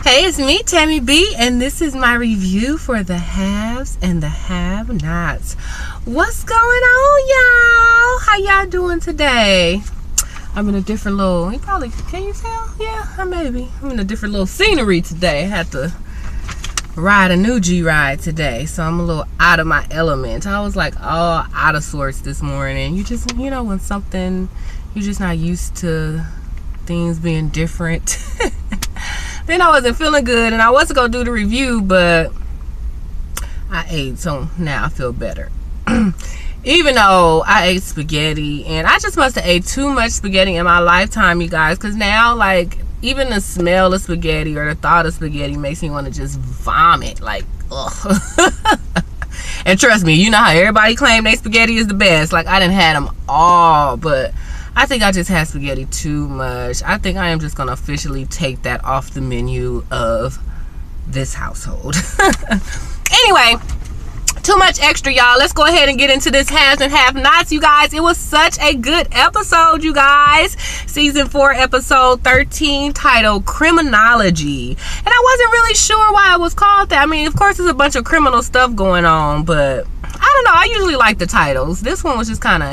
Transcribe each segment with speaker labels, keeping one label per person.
Speaker 1: Hey, it's me, Tammy B, and this is my review for the haves and the have-nots. What's going on, y'all? How y'all doing today? I'm in a different little, you probably, can you tell? Yeah, maybe. I'm in a different little scenery today. I had to ride a new G-Ride today, so I'm a little out of my element. I was like all out of sorts this morning. You know, when something, you're just not used to things being different. Then I wasn't feeling good and I wasn't gonna do the review, but I ate, so now I feel better. Even though I ate spaghetti, and I just must have ate too much spaghetti in my lifetime, you guys, because now, like, even the smell of spaghetti or the thought of spaghetti makes me want to just vomit, like, ugh. And trust me, you know how everybody claim they spaghetti is the best. Like, I didn't had them all, but I think I just had spaghetti too much. I think I am just going to officially take that off the menu of this household. Anyway, too much extra, y'all. Let's go ahead and get into this haves and have-nots, you guys. It was such a good episode, you guys. Season 4, episode 13, titled Criminology. And I wasn't really sure why it was called that. I mean, of course, there's a bunch of criminal stuff going on, but I don't know. I usually like the titles. This one was just kind of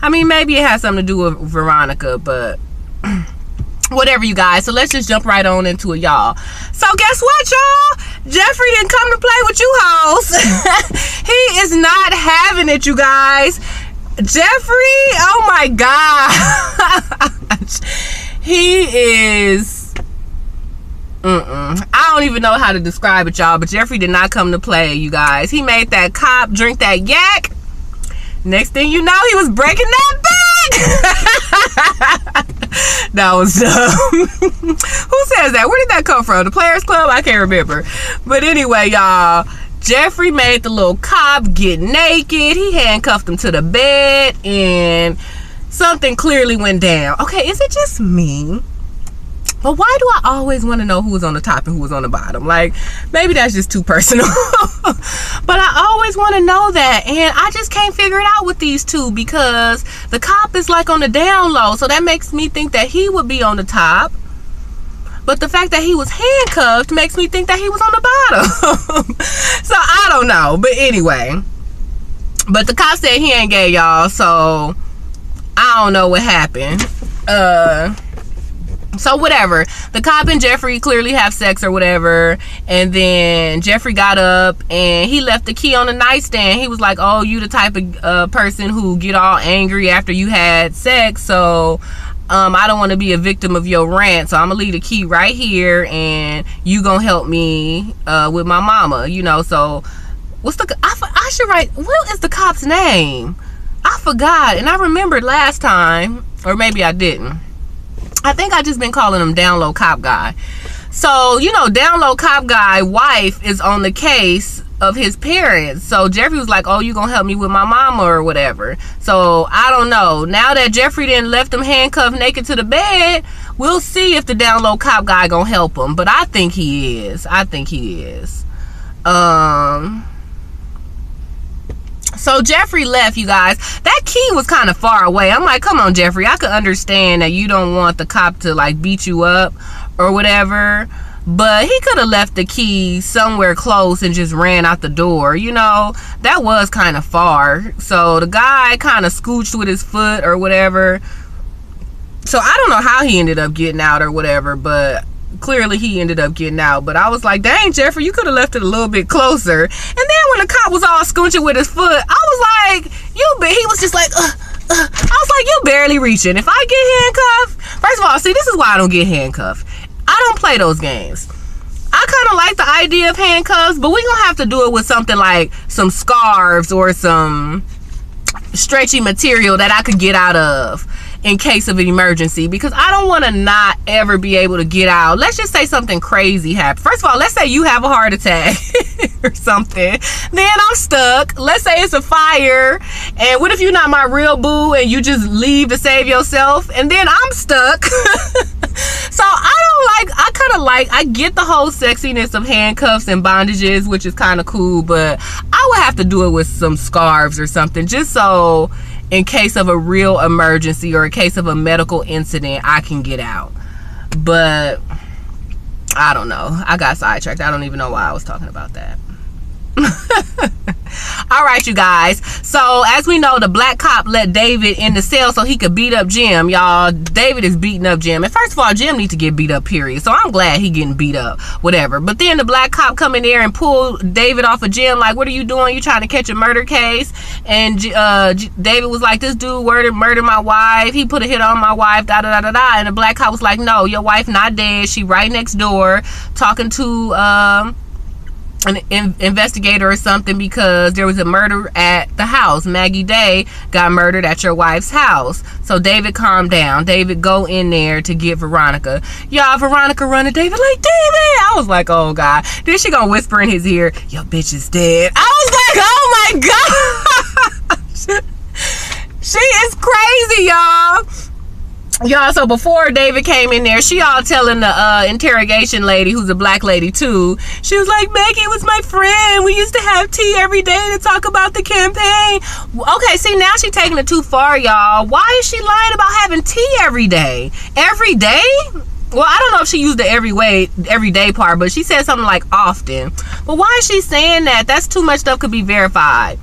Speaker 1: I mean, maybe it has something to do with Veronica, but whatever, you guys. So let's just jump right on into it, y'all. So guess what, y'all? Jeffrey didn't come to play with you hoes. He is not having it, you guys. Jeffrey, oh my gosh. He is I don't even know how to describe it, y'all, but Jeffrey did not come to play, you guys. He made that cop drink that yak. Next thing you know, he was breaking that bag. That was dumb. Who says that? Where did that come from? The Players Club? I can't remember. But anyway, y'all, Jeffrey made the little cop get naked. He handcuffed him to the bed, and something clearly went down. Okay, is it just me? But why do I always want to know who was on the top and who was on the bottom? Like, maybe that's just too personal. But I always want to know that. And I just can't figure it out with these two, because the cop is like on the down low. So that makes me think that he would be on the top. But the fact that he was handcuffed makes me think that he was on the bottom. So I don't know. But anyway. But the cop said he ain't gay, y'all. So I don't know what happened. So whatever, the cop and Jeffrey clearly have sex or whatever, and then Jeffrey got up and he left the key on the nightstand. He was like, oh, you the type of person who get all angry after you had sex, so I don't want to be a victim of your rant, so I'm gonna leave the key right here and you gonna help me with my mama, you know. So what's the, I should write, what is the cop's name? I forgot, and I remembered last time, or maybe I didn't. I think I just been calling him Down Low Cop Guy. So, you know, Down Low Cop Guy wife is on the case of his parents. So Jeffrey was like, oh, you gonna help me with my mama or whatever. So I don't know. Now that Jeffrey didn't left him handcuffed naked to the bed, we'll see if the Down Low Cop Guy gonna help him. But I think he is. I think he is. So Jeffrey left, you guys. That key was kind of far away. I'm like, come on, Jeffrey. I could understand that you don't want the cop to, like, beat you up or whatever. But he could have left the key somewhere close and just ran out the door. You know, that was kind of far. So the guy kind of scooched with his foot or whatever. So I don't know how he ended up getting out or whatever, but clearly he ended up getting out. But I was like, dang, Jeffrey, you could have left it a little bit closer. And then when the cop was all scooching with his foot, I was like, he was just like, I was like, you barely reaching. If I get handcuffed, first of all, see, this is why I don't get handcuffed. I don't play those games. I kind of like the idea of handcuffs, but we're going to have to do it with something like some scarves or some stretchy material that I could get out of in case of an emergency, because I don't want to not ever be able to get out. Let's just say something crazy happened. First of all, let's say you have a heart attack or something. Then I'm stuck. Let's say it's a fire. And what if you're not my real boo and you just leave to save yourself? And then I'm stuck. So I get the whole sexiness of handcuffs and bondages, which is kind of cool, but I would have to do it with some scarves or something, just so in case of a real emergency or in case of a medical incident, I can get out. But I don't know. I got sidetracked. I don't even know why I was talking about that. All right, you guys. So as we know, the black cop let David in the cell so he could beat up Jim. Y'all, David is beating up Jim. And first of all, Jim needs to get beat up, period. So I'm glad he getting beat up, whatever. But then the black cop come in there and pull David off of Jim, like, what are you doing? You trying to catch a murder case? And David was like, this dude murdered my wife. He put a hit on my wife, da da da da da. And the black cop was like, no, your wife not dead. She right next door talking to an investigator or something, because there was a murder at the house. Maggie Day got murdered at your wife's house. So David, calm down. David go in there to get Veronica. Y'all, Veronica run to David like, David! I was like, oh God. Then she gonna whisper in his ear, your bitch is dead. I was like, oh my God. She is crazy, y'all. Y'all, so before David came in there, she all telling the interrogation lady, who's a black lady too, she was like, Maggie was my friend. We used to have tea every day to talk about the campaign. Okay, see, now she's taking it too far, y'all. Why is she lying about having tea every day? Every day? Well, I don't know if she used the everyday part, but she said something like often. But why is she saying that? That's too much stuff could be verified.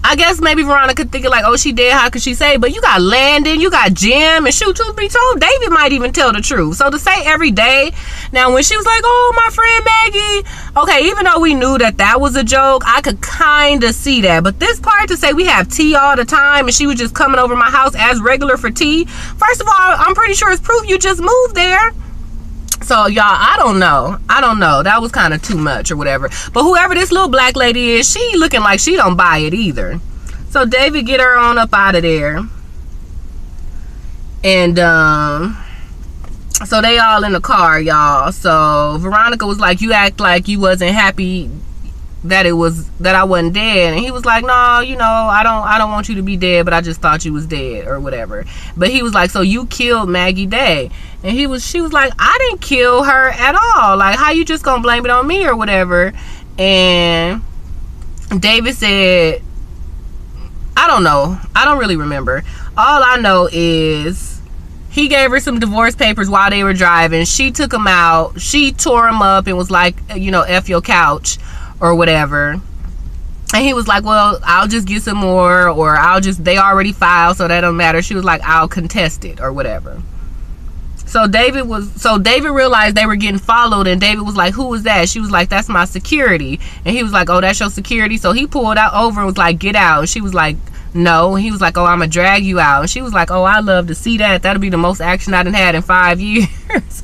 Speaker 1: I guess maybe Veronica thinking like, oh, she dead, how could she say? But you got Landon, you got Jim, and shoot, truth be told, David might even tell the truth. So to say every day, now when she was like, oh, my friend Maggie, okay, even though we knew that was a joke, I could kind of see that. But this part to say we have tea all the time and she was just coming over my house as regular for tea, first of all, I'm pretty sure it's proof you just moved there. So y'all, I don't know. That was kind of too much or whatever. But whoever this little black lady is, she looking like she don't buy it either. So David get her on up out of there. And so they all in the car, y'all. So Veronica was like, you act like you wasn't happy that I wasn't dead. And he was like, no, you know, I don't want you to be dead, but I just thought you was dead or whatever. But he was like, so you killed Maggie Day? And she was like, I didn't kill her at all. Like, how you just gonna blame it on me or whatever? And David said, I don't know. I don't really remember. All I know is he gave her some divorce papers while they were driving. She took them out. She tore them up and was like, you know, F your couch or whatever. And he was like, well, I'll just get some more, or they already filed, so that don't matter. She was like, I'll contest it or whatever. So David realized they were getting followed, and David was like, who was that? She was like, that's my security. And he was like, oh, that's your security? So he pulled out over and was like, get out. And she was like, no. And he was like, oh, I'm gonna drag you out. And she was like, oh, I love to see that. That'll be the most action I done had in 5 years.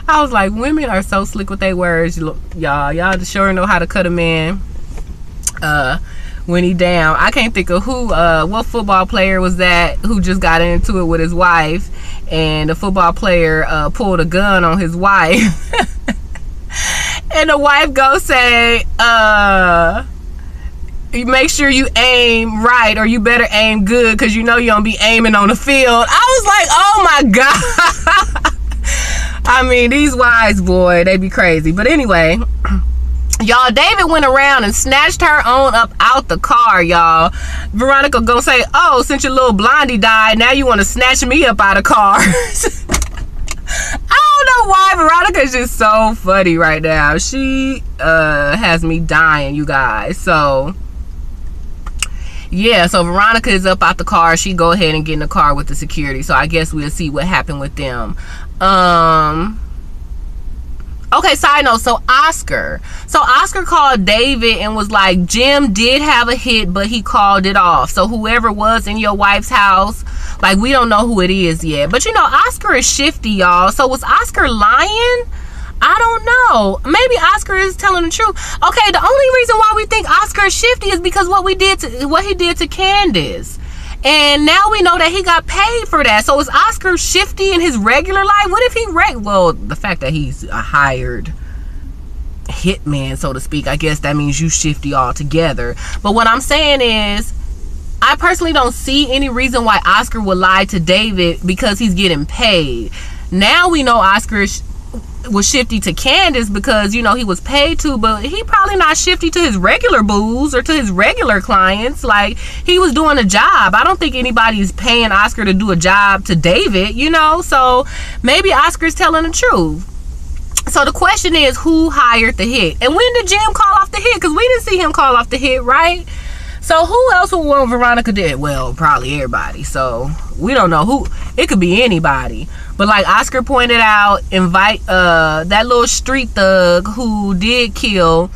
Speaker 1: I was like, women are so slick with their words, y'all sure know how to cut a man when he down. I can't think of what football player was that who just got into it with his wife, and the football player pulled a gun on his wife. And the wife go say, you make sure you aim right, or you better aim good, because you know you don't be aiming on the field. I was like, oh my God. I mean, these wives, boy, they be crazy. But anyway, y'all, David went around and snatched her on up out the car, y'all. Veronica gonna say, oh, since your little blondie died, now you want to snatch me up out of cars. I don't know why Veronica's just so funny right now. She has me dying, you guys. So yeah, so Veronica is up out the car. She go ahead and get in the car with the security. So I guess we'll see what happened with them. Okay, side note, so Oscar called David and was like, Jim did have a hit, but he called it off. So whoever was in your wife's house, like, we don't know who it is yet. But you know, Oscar is shifty, y'all. So was Oscar lying? I don't know. Maybe Oscar is telling the truth. Okay, the only reason why we think Oscar is shifty is because what he did to Candace. And now we know that he got paid for that. So is Oscar shifty in his regular life? What if he well, the fact that he's a hired hitman, so to speak, I guess that means you shifty altogether. But what I'm saying is, I personally don't see any reason why Oscar would lie to David because he's getting paid. Now we know Oscar was shifty to Candace because, you know, he was paid to, but he probably not shifty to his regular booze or to his regular clients. Like, he was doing a job. I don't think anybody's paying Oscar to do a job to David, you know. So maybe Oscar's telling the truth. So So the question is, who hired the hit? And when did Jim call off the hit? Because we didn't see him call off the hit, right? So who else would want Veronica dead? Well, probably everybody. So we don't know who. It could be anybody. But like Oscar pointed out, invite that little street thug who did kill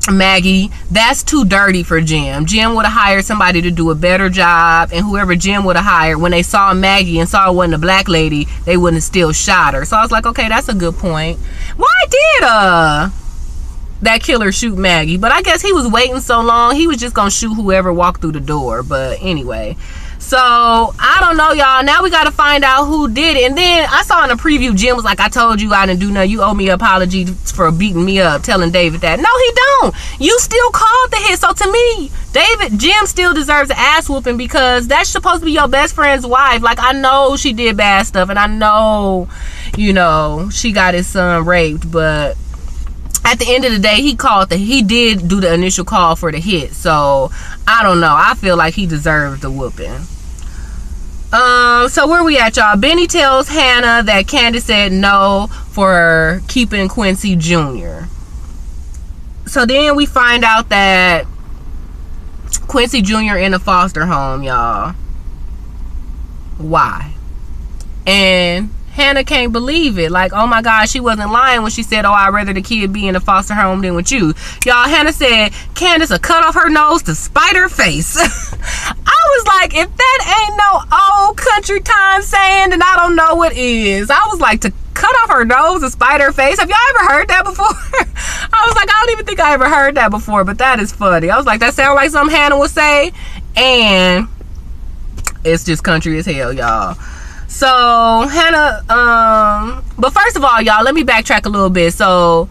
Speaker 1: Maggie. That's too dirty for Jim. Jim would have hired somebody to do a better job, and whoever Jim would have hired, when they saw Maggie and saw it wasn't a black lady, they wouldn't have still shot her. So I was like, okay, that's a good point. Why did that killer shoot Maggie? But I guess he was waiting so long, he was just gonna shoot whoever walked through the door. But anyway, so I don't know, y'all. Now we gotta find out who did it. And then I saw in the preview, Jim was like, I told you I didn't do nothing. You owe me an apology for beating me up, telling David that. No, he don't. You still called the hit. So to me, Jim still deserves an ass whooping, because that's supposed to be your best friend's wife. Like, I know she did bad stuff, and I know, you know, she got his son raped, but at the end of the day, he did do the initial call for the hit. So I don't know. I feel like he deserved the whooping. So where we at, y'all? Benny tells Hannah that Candace said no for keeping Quincy Jr. So then we find out that Quincy Jr. in a foster home, y'all. Why? And Hannah can't believe it. Like, oh my God, she wasn't lying when she said, oh, I'd rather the kid be in a foster home than with you. Y'all, Hannah said Candace will cut off her nose to spite her face. I was like, if that ain't no old country time saying, then I don't know what is. I was like, to cut off her nose to spite her face. Have y'all ever heard that before? I was like, I don't even think I ever heard that before, but that is funny. I was like, that sounds like something Hannah would say. And it's just country as hell, y'all. So Hannah, but first of all, y'all, let me backtrack a little bit. So,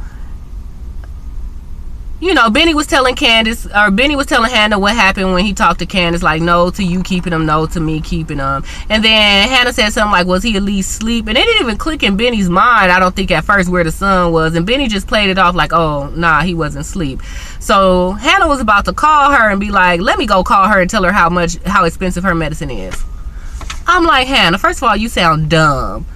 Speaker 1: you know, Benny was telling Hannah what happened when he talked to Candace, like, no to you keeping him, no to me keeping him. And then Hannah said something like, was he at least asleep? And it didn't even click in Benny's mind, I don't think, at first, where the son was. And Benny just played it off like, oh, nah, he wasn't asleep. So Hannah was about to call her and be like, let me go call her and tell her how expensive her medicine is. I'm like, Hannah, first of all, you sound dumb.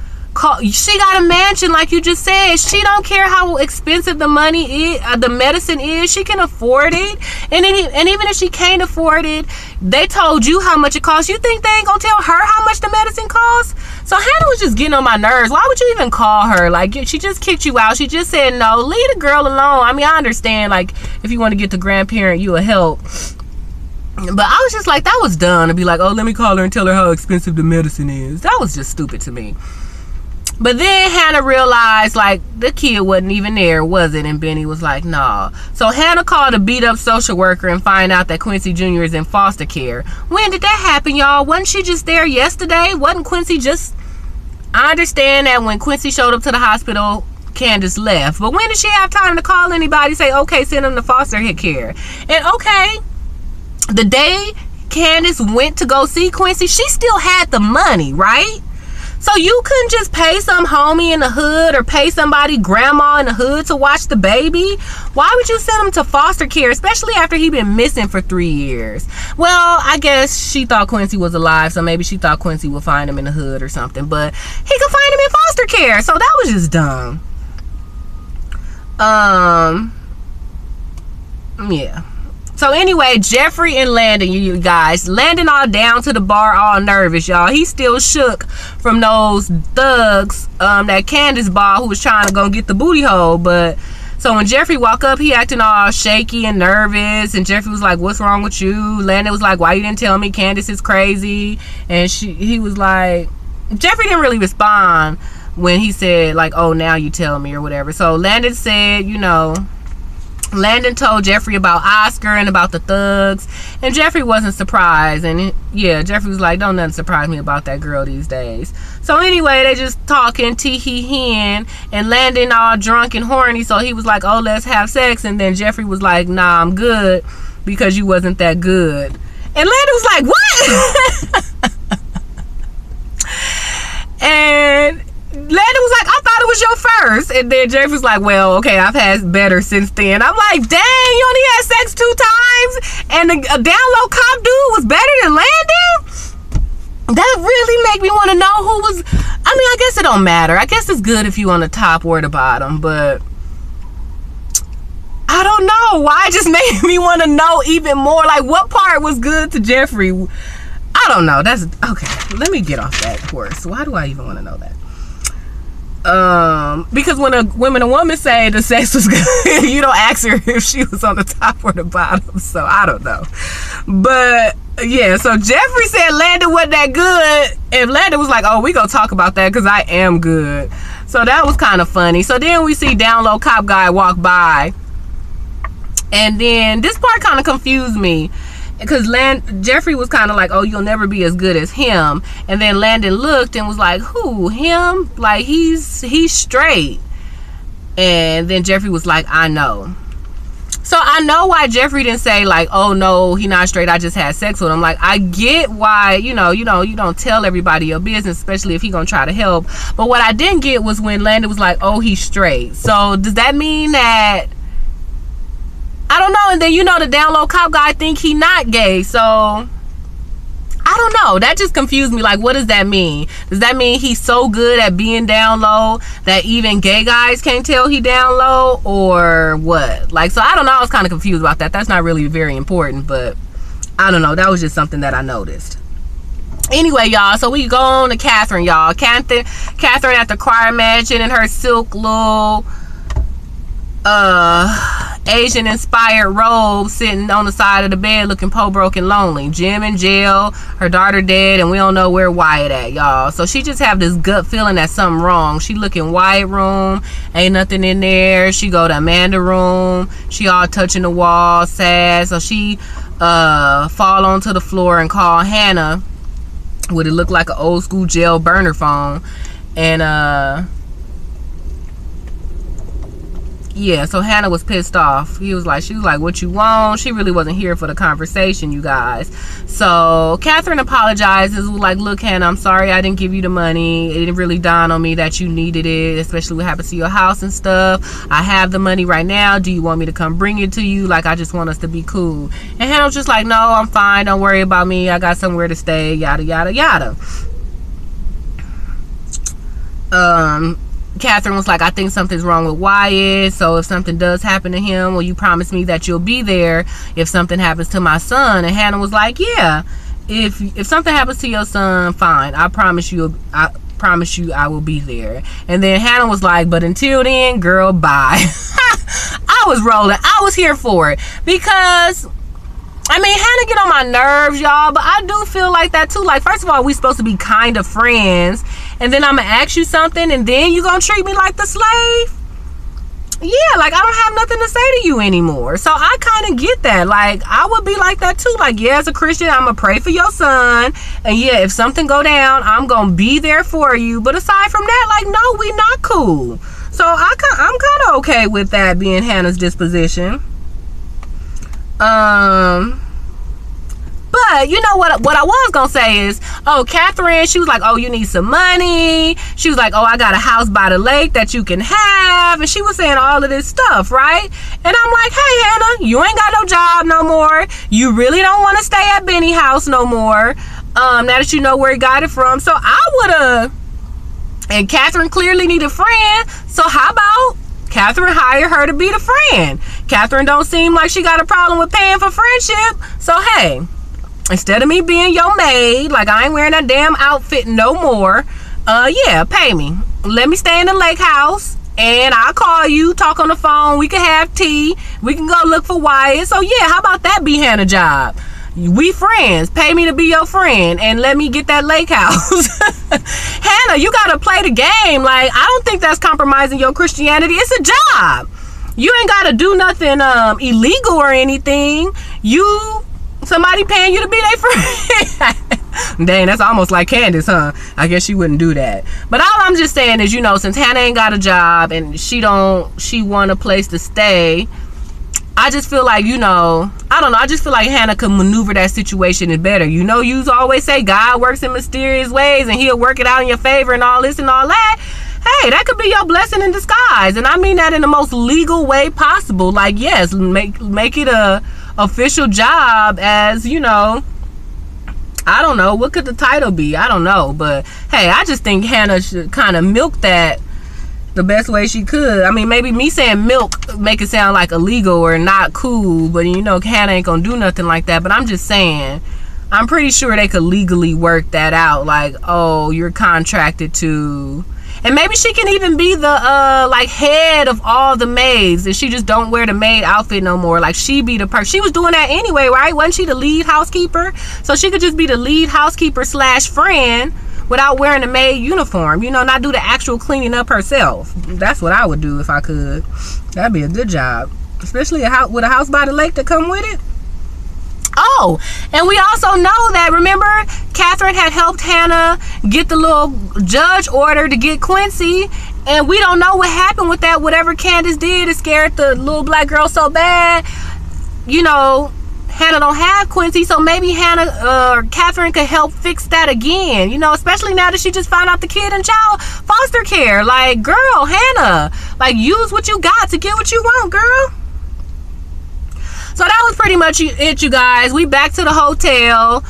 Speaker 1: She got a mansion, like you just said. She don't care how expensive the money is, the medicine is. She can afford it. And even if she can't afford it, they told you how much it costs. You think they ain't gonna tell her how much the medicine costs? So Hannah was just getting on my nerves. Why would you even call her? Like, she just kicked you out. She just said no. Leave the girl alone. I mean, I understand, like, if you want to get the grandparent you a help. But I was just like, that was dumb to be like, oh, let me call her and tell her how expensive the medicine is. That was just stupid to me. But then Hannah realized, like, the kid wasn't even there, was it? And Benny was like, nah. So Hannah called a beat up social worker and find out that Quincy Jr. is in foster care. When did that happen, y'all? Wasn't she just there yesterday? Wasn't Quincy just... I understand that when Quincy showed up to the hospital, Candace left. But when did she have time to call anybody, say, okay, send him to foster care? And okay, the day Candace went to go see Quincy, she still had the money, right? So you couldn't just pay some homie in the hood or pay somebody, grandma in the hood, to watch the baby? Why would you send him to foster care, especially after he been missing for 3 years? Well, I guess she thought Quincy was alive, so maybe she thought Quincy would find him in the hood or something. But he could find him in foster care, so that was just dumb. Yeah. So anyway, Jeffrey and Landon, you guys. Landon all down to the bar, all nervous, y'all. He still shook from those thugs that Candace bought, who was trying to go get the booty hole. But so when Jeffrey walked up, he acting all shaky and nervous. And Jeffrey was like, what's wrong with you? Landon was like, why you didn't tell me Candace is crazy? And he was like, Jeffrey didn't really respond when he said, like, oh, now you tell me or whatever. So Landon said, you know, Landon told Jeffrey about Oscar and about the thugs, and Jeffrey wasn't surprised. And yeah, Jeffrey was like, don't nothing surprise me about that girl these days. So anyway, they just talking, tee-hee-hen, and Landon all drunk and horny, so he was like, oh, let's have sex. And then Jeffrey was like, nah, I'm good, because you wasn't that good. And Landon was like, what? And Landon was like, I thought it was your first. And then Jeffrey was like, well, okay, I've had better since then. I'm like, dang, you only had sex 2 times and a down low cop dude was better than Landon? that really make me want to know who was. I mean, I guess it don't matter. I guess it's good if you on the top or the bottom, but I don't know why it just made me want to know even more. Like, what part was good to Jeffrey? I don't know. That's okay. Let me get off that horse. Why do I even want to know that? Because when a woman say the sex was good, you don't ask her if she was on the top or the bottom. So I don't know. But yeah, so Jeffrey said Landon wasn't that good, and Landon was like, "Oh, we gonna talk about that because I am good." So that was kind of funny. So then we see down low cop guy walk by, and then this part kind of confused me. Because Jeffrey was kind of like, "Oh, you'll never be as good as him." And then Landon looked and was like, "Who? Him? Like, he's straight." And then Jeffrey was like, "I know." So I know why Jeffrey didn't say like, "Oh no, he not straight, I just had sex with him." Like, I get why, you don't tell everybody your business, especially if he gonna try to help. But what I didn't get was when Landon was like, "Oh, he's straight." So does that mean that, I don't know? And then the down low cop guy think he not gay. So I don't know. That just confused me. Like, what does that mean? Does that mean he's so good at being down low that even gay guys can't tell he down low, or what? Like, so I don't know. I was kind of confused about that. That's not really very important, but I don't know. That was just something that I noticed. Anyway, y'all, so we go on to Catherine, y'all. Catherine at the choir mansion in her silk little Asian inspired robe, sitting on the side of the bed looking po broke and lonely. Jim in jail, her daughter dead, and we don't know where Wyatt at, y'all. So she just have this gut feeling that something wrong. She look in Wyatt room, ain't nothing in there. She go to Amanda room, she all touching the wall, sad. So she fall onto the floor and call Hannah with it look like an old school jail burner phone. And yeah, so Hannah was pissed off. She was like, "What you want?" She really wasn't here for the conversation, you guys. So Catherine apologizes, was like, "Look, Hannah, I'm sorry I didn't give you the money. It didn't really dawn on me that you needed it, especially what happened to your house and stuff. I have the money right now. Do you want me to come bring it to you? Like, I just want us to be cool." And Hannah was just like, "No, I'm fine. Don't worry about me. I got somewhere to stay, yada, yada, yada." Catherine was like, "I think something's wrong with Wyatt, so if something does happen to him, will you promise me that you'll be there if something happens to my son?" And Hannah was like, "Yeah, if something happens to your son, fine. I promise you I will be there." And then Hannah was like, "But until then, girl, bye." I was rolling. I was here for it because, I mean, Hannah get on my nerves, y'all, but I do feel like that too. Like, first of all, we supposed to be kind of friends, and then I'm gonna ask you something, and then you gonna treat me like the slave? Yeah, like, I don't have nothing to say to you anymore. So I kind of get that. Like, I would be like that too. Like, yeah, as a Christian, I'm gonna pray for your son, and yeah, if something go down, I'm gonna be there for you. But aside from that, like, no, we not cool. So I'm kind of okay with that being Hannah's disposition. But you know what I was gonna say is, oh, Catherine, she was like, "Oh, you need some money." She was like, "Oh, I got a house by the lake that you can have," and she was saying all of this stuff, right? And I'm like, "Hey, Hannah, you ain't got no job no more. You really don't want to stay at Benny house no more. Now that you know where he got it from." So I would've, and Catherine clearly need a friend, so how about Catherine hire her to be the friend? Catherine don't seem like she got a problem with paying for friendship. So hey, instead of me being your maid, like, I ain't wearing that damn outfit no more, yeah, pay me. Let me stay in the lake house, and I'll call you, talk on the phone, we can have tea, we can go look for Wyatt. So yeah, how about that be Hannah job? We friends. Pay me to be your friend and let me get that lake house. Hannah, you gotta play the game. Like, I don't think that's compromising your Christianity. It's a job. You ain't gotta do nothing illegal or anything. Somebody paying you to be their friend. Dang, that's almost like Candace, huh? I guess she wouldn't do that. But all I'm just saying is, since Hannah ain't got a job and she want a place to stay, I just feel like, I don't know, I just feel like Hannah could maneuver that situation better. You always say God works in mysterious ways and he'll work it out in your favor and all this and all that. Hey, that could be your blessing in disguise. And I mean that in the most legal way possible. Like, yes, make it a official job, as, I I don't know. What could the title be? I don't know. But hey, I just think Hannah should kind of milk that the best way she could. I mean, maybe me saying milk make it sound like illegal or not cool, but you know, Hannah ain't gonna do nothing like that. But I'm just saying, I'm pretty sure they could legally work that out. Like, oh, you're contracted to, and maybe she can even be the like head of all the maids, and she just don't wear the maid outfit no more. Like, she be the person. She was doing that anyway, right? Wasn't she the lead housekeeper? So she could just be the lead housekeeper / friend without wearing the maid uniform, you know, not do the actual cleaning up herself. That's what I would do if I could. That'd be a good job, especially with a house by the lake to come with it. Oh, and we also know that, remember, Catherine had helped Hannah get the little judge order to get Quincy, and we don't know what happened with that. Whatever Candace did, it scared the little black girl so bad, you know, Hannah don't have Quincy, so maybe Hannah or Catherine could help fix that again, you know, especially now that she just found out the kid in child foster care. Like, girl, Hannah, like, use what you got to get what you want, girl. So that was pretty much it, you guys. We back to the hotel.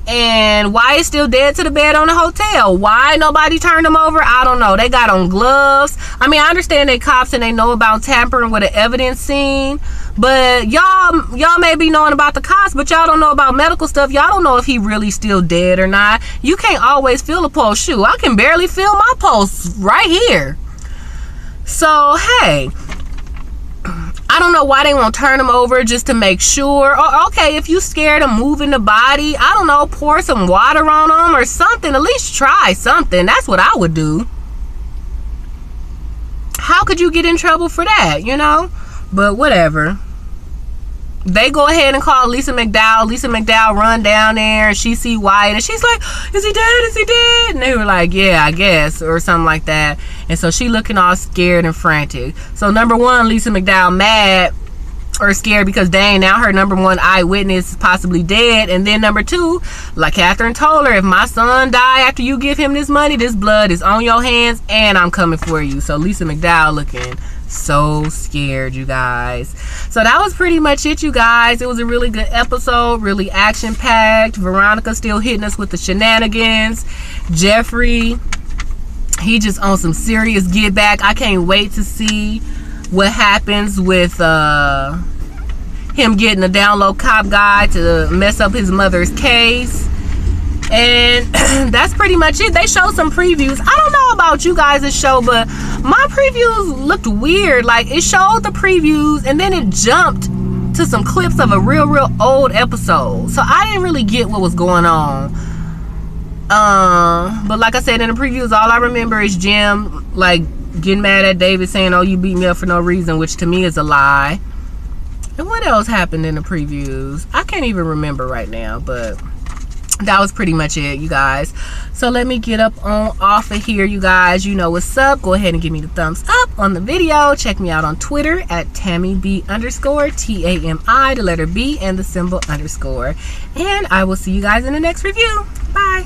Speaker 1: And Wyatt's still dead to the bed on the hotel. Why nobody turned him over? I don't know. They got on gloves. I mean, I understand they cops and they know about tampering with an evidence scene, but y'all may be knowing about the cops, but y'all don't know about medical stuff. Y'all don't know if he really still dead or not. You can't always feel a pulse. Shoot, I can barely feel my pulse right here. So hey, I don't know why they won't turn him over, just to make sure. Or, okay, if you scared of moving the body, I don't know, pour some water on him or something. At least try something. That's what I would do. How could you get in trouble for that, you know? But whatever. They go ahead and call Lisa McDowell. Lisa McDowell run down there and she see Wyatt and she's like, is he dead? Is he dead? And they were like, yeah, I guess, or something like that. And so she looking all scared and frantic. So number one, Lisa McDowell mad or scared because dang, now her number one eyewitness is possibly dead. And then number two, like Catherine told her, if my son die after you give him this money, this blood is on your hands and I'm coming for you. So Lisa McDowell looking so scared, you guys. So that was pretty much it, you guys. It was a really good episode, really action packed. Veronica still hitting us with the shenanigans. Jeffrey, he just on some serious get back. I can't wait to see what happens with him getting a down low cop guy to mess up his mother's case. And that's pretty much it. They showed some previews. I don't know about you guys' show, but my previews looked weird. Like, it showed the previews and then it jumped to some clips of a real old episode. So I didn't really get what was going on. But like I said, in the previews, all I remember is Jim like getting mad at David saying, oh, you beat me up for no reason, which to me is a lie. And what else happened in the previews? I can't even remember right now, but that was pretty much it, you guys. So let me get up on off of here, you guys. You know what's up. Go ahead and give me the thumbs up on the video. Check me out on Twitter at TamiB_, TAMI, the letter B and the symbol _. And I will see you guys in the next review. Bye.